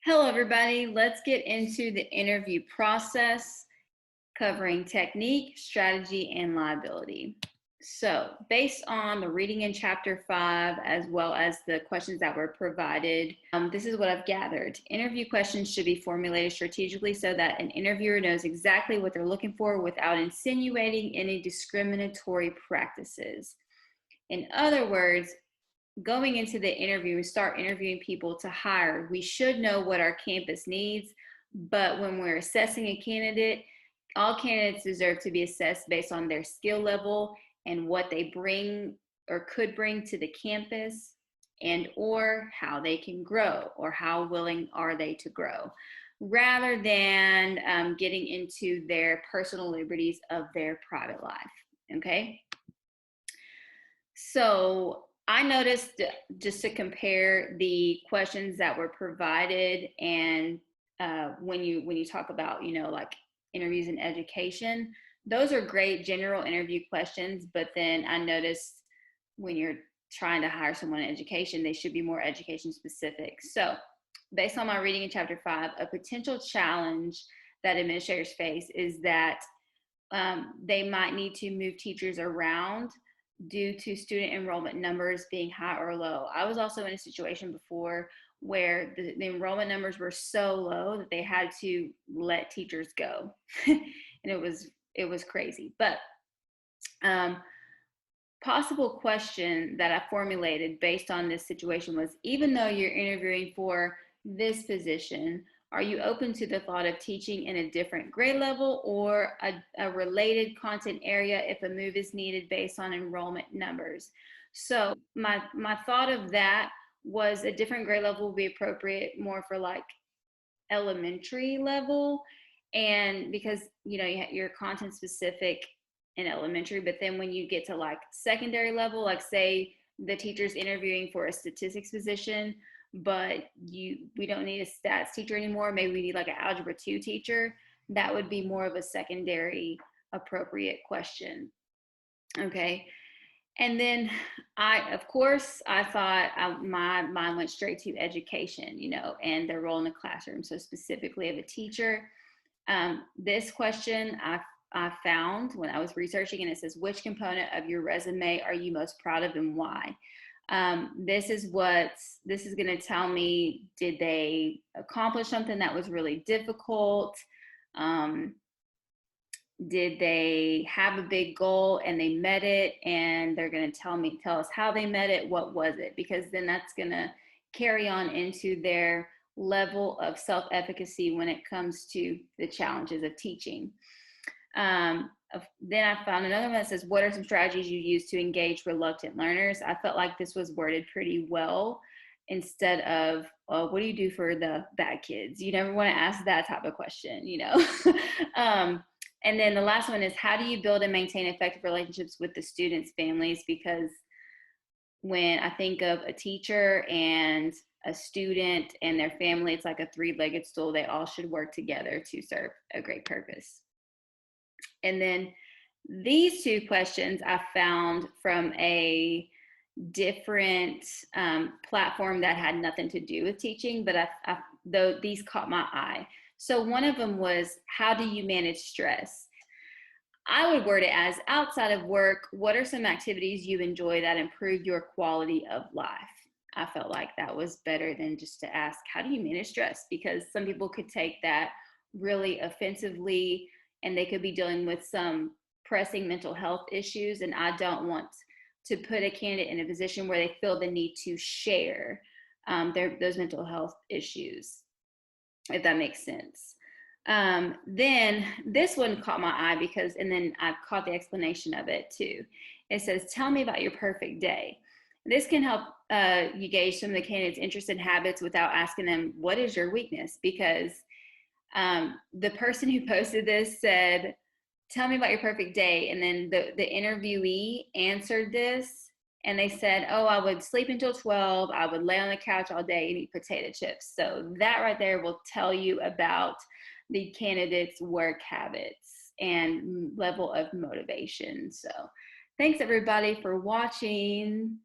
Hello, everybody. Let's get into the interview process covering technique, strategy, and liability. So, based on the reading in chapter 5, as well as the questions that were provided, this is what I've gathered. Interview questions should be formulated strategically so that an interviewer knows exactly what they're looking for without insinuating any discriminatory practices. In other words, going into the interview, we start interviewing people to hire. We should know what our campus needs, but when we're assessing a candidate, all candidates deserve to be assessed based on their skill level and what they bring or could bring to the campus, and or how they can grow or how willing are they to grow, rather than getting into their personal liberties of their private life. Okay, so I noticed, just to compare the questions that were provided, and when you talk about, like interviews in education, those are great general interview questions. But then I noticed when you're trying to hire someone in education, they should be more education specific. So based on my reading in chapter 5, a potential challenge that administrators face is that they might need to move teachers around due to student enrollment numbers being high or low. I was also in a situation before where the enrollment numbers were so low that they had to let teachers go. And it was crazy. But um, possible question that I formulated based on this situation was, even though you're interviewing for this position, are you open to the thought of teaching in a different grade level or a related content area if a move is needed based on enrollment numbers? So my thought of that was a different grade level would be appropriate more for like elementary level, and because you're content specific in elementary, but then when you get to like secondary level, like say the teacher's interviewing for a statistics position, but we don't need a stats teacher anymore, maybe we need like an algebra 2 teacher, that would be more of a secondary appropriate question. Okay, and then of course, I thought my mind went straight to education, and their role in the classroom. So specifically of a teacher, this question I found when I was researching, and it says, which component of your resume are you most proud of and why? This is going to tell me, did they accomplish something that was really difficult? Did they have a big goal and they met it? And they're going to tell us how they met it. What was it? Because then that's going to carry on into their level of self-efficacy when it comes to the challenges of teaching. Then I found another one that says, what are some strategies you use to engage reluctant learners? I felt like this was worded pretty well, instead of, what do you do for the bad kids? You never want to ask that type of question. And then the last one is, how do you build and maintain effective relationships with the students' families? Because when I think of a teacher and a student and their family, it's like a three-legged stool. They all should work together to serve a great purpose. And then these two questions I found from a different platform that had nothing to do with teaching, but though these caught my eye. So one of them was, how do you manage stress? I would word it as, outside of work, what are some activities you enjoy that improve your quality of life? I felt like that was better than just to ask, how do you manage stress? Because some people could take that really offensively, and they could be dealing with some pressing mental health issues. And I don't want to put a candidate in a position where they feel the need to share those mental health issues, if that makes sense. Then this one caught my eye because, and then I caught the explanation of it too. It says, tell me about your perfect day. This can help you gauge some of the candidates' interests and habits without asking them, what is your weakness? Because the person who posted this said, tell me about your perfect day. And then the interviewee answered this, and they said, oh, I would sleep until 12. I would lay on the couch all day and eat potato chips. So that right there will tell you about the candidate's work habits and level of motivation. So thanks everybody for watching.